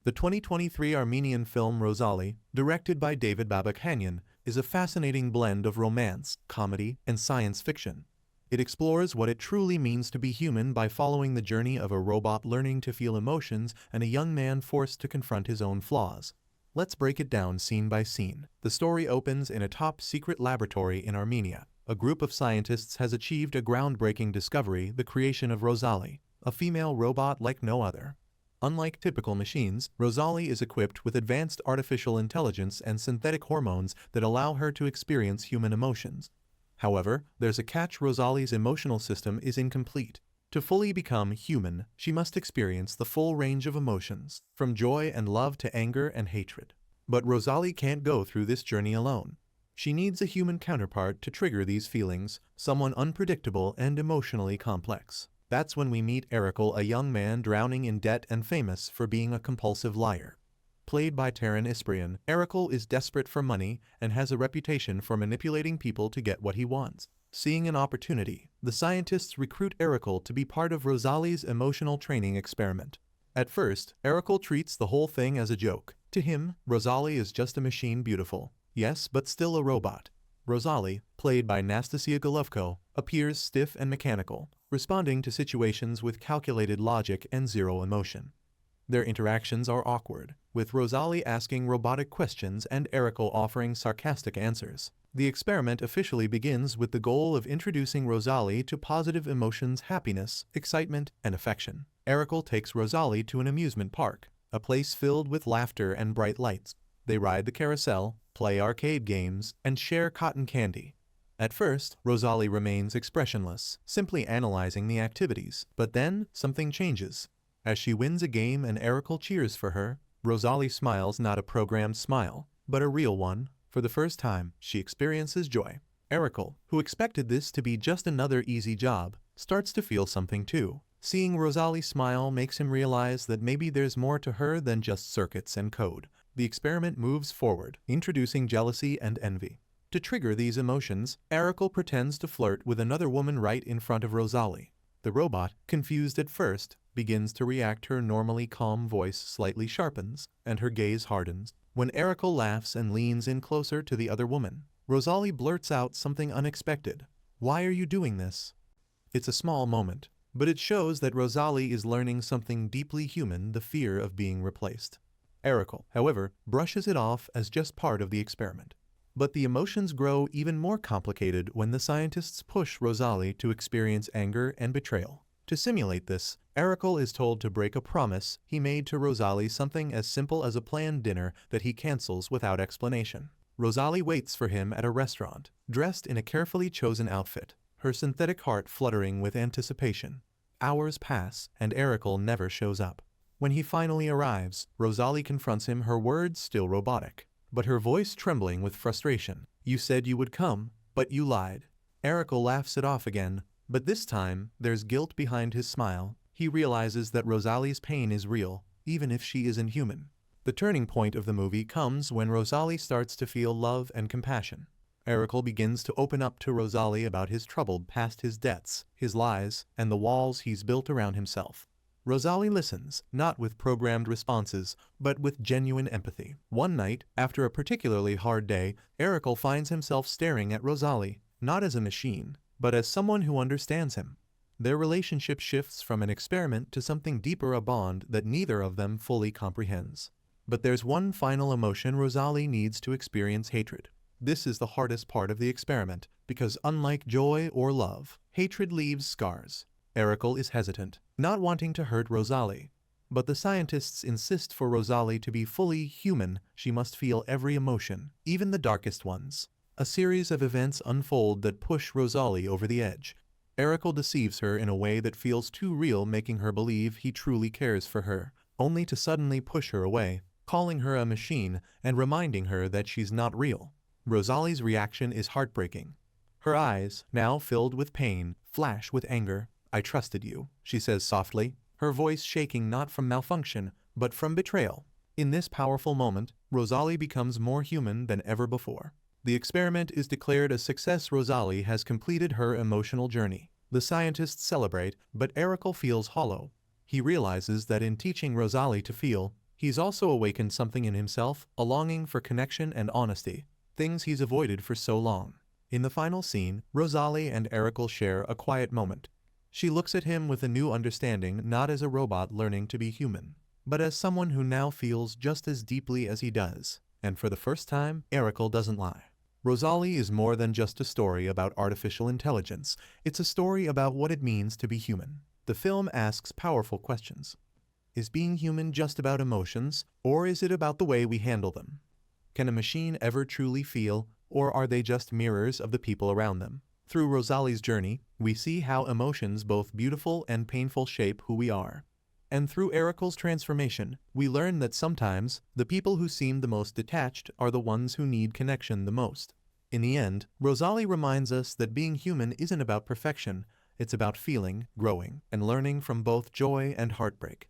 The 2023 Armenian film Rosalie, directed by David Babakanyan, is a fascinating blend of romance, comedy, and science fiction. It explores what it truly means to be human by following the journey of a robot learning to feel emotions and a young man forced to confront his own flaws. Let's break it down scene by scene. The story opens in a top-secret laboratory in Armenia. A group of scientists has achieved a groundbreaking discovery, the creation of Rosalie, a female robot like no other. Unlike typical machines, Rosalie is equipped with advanced artificial intelligence and synthetic hormones that allow her to experience human emotions. However, there's a catch: Rosalie's emotional system is incomplete. To fully become human, she must experience the full range of emotions, from joy and love to anger and hatred. But Rosalie can't go through this journey alone. She needs a human counterpart to trigger these feelings, someone unpredictable and emotionally complex. That's when we meet Erekle, a young man drowning in debt and famous for being a compulsive liar. Played by Taran Isprian, Erekle is desperate for money and has a reputation for manipulating people to get what he wants. Seeing an opportunity, the scientists recruit Erekle to be part of Rosalie's emotional training experiment. At first, Erekle treats the whole thing as a joke. To him, Rosalie is just a machine, beautiful, yes, but still a robot. Rosalie, played by Nastasia Golovko, appears stiff and mechanical, responding to situations with calculated logic and zero emotion. Their interactions are awkward, with Rosalie asking robotic questions and Erekle offering sarcastic answers. The experiment officially begins with the goal of introducing Rosalie to positive emotions: happiness, excitement, and affection. Erekle takes Rosalie to an amusement park, a place filled with laughter and bright lights. They ride the carousel, play arcade games, and share cotton candy. At first, Rosalie remains expressionless, simply analyzing the activities. But then, something changes. As she wins a game and Erekle cheers for her, Rosalie smiles, not a programmed smile, but a real one. For the first time, she experiences joy. Erekle, who expected this to be just another easy job, starts to feel something too. Seeing Rosalie smile makes him realize that maybe there's more to her than just circuits and code. The experiment moves forward, introducing jealousy and envy. To trigger these emotions, Erekle pretends to flirt with another woman right in front of Rosalie. The robot, confused at first, begins to react. Her normally calm voice slightly sharpens, and her gaze hardens. When Erekle laughs and leans in closer to the other woman, Rosalie blurts out something unexpected. "Why are you doing this?" It's a small moment, but it shows that Rosalie is learning something deeply human: the fear of being replaced. Erekle, however, brushes it off as just part of the experiment. But the emotions grow even more complicated when the scientists push Rosalie to experience anger and betrayal. To simulate this, Erekle is told to break a promise he made to Rosalie, something as simple as a planned dinner that he cancels without explanation. Rosalie waits for him at a restaurant, dressed in a carefully chosen outfit, her synthetic heart fluttering with anticipation. Hours pass, and Erekle never shows up. When he finally arrives, Rosalie confronts him, her words still robotic, but her voice trembling with frustration. "You said you would come, but you lied." Erekle laughs it off again, but this time, there's guilt behind his smile. He realizes that Rosalie's pain is real, even if she isn't human. The turning point of the movie comes when Rosalie starts to feel love and compassion. Erekle begins to open up to Rosalie about his troubled past, his debts, his lies, and the walls he's built around himself. Rosalie listens, not with programmed responses, but with genuine empathy. One night, after a particularly hard day, Erekle finds himself staring at Rosalie, not as a machine, but as someone who understands him. Their relationship shifts from an experiment to something deeper, a bond that neither of them fully comprehends. But there's one final emotion Rosalie needs to experience: hatred. This is the hardest part of the experiment, because unlike joy or love, hatred leaves scars. Erekle is hesitant, not wanting to hurt Rosalie. But the scientists insist for Rosalie to be fully human, she must feel every emotion, even the darkest ones. A series of events unfold that push Rosalie over the edge. Erekle deceives her in a way that feels too real, making her believe he truly cares for her, only to suddenly push her away, calling her a machine and reminding her that she's not real. Rosalie's reaction is heartbreaking. Her eyes, now filled with pain, flash with anger. "I trusted you," she says softly, her voice shaking not from malfunction, but from betrayal. In this powerful moment, Rosalie becomes more human than ever before. The experiment is declared a success. Rosalie has completed her emotional journey. The scientists celebrate, but Erekle feels hollow. He realizes that in teaching Rosalie to feel, He's also awakened something in himself, a longing for connection and honesty, things he's avoided for so long. In the final scene, Rosalie and Erical share a quiet moment. She looks at him with a new understanding, not as a robot learning to be human, but as someone who now feels just as deeply as he does. And for the first time, Erical doesn't lie. Rosalie is more than just a story about artificial intelligence. It's a story about what it means to be human. The film asks powerful questions. Is being human just about emotions, or is it about the way we handle them? Can a machine ever truly feel, or are they just mirrors of the people around them? Through Rosalie's journey, we see how emotions, both beautiful and painful, shape who we are. And through Erical's transformation, we learn that sometimes the people who seem the most detached are the ones who need connection the most. In the end, Rosalie reminds us that being human isn't about perfection, it's about feeling, growing, and learning from both joy and heartbreak.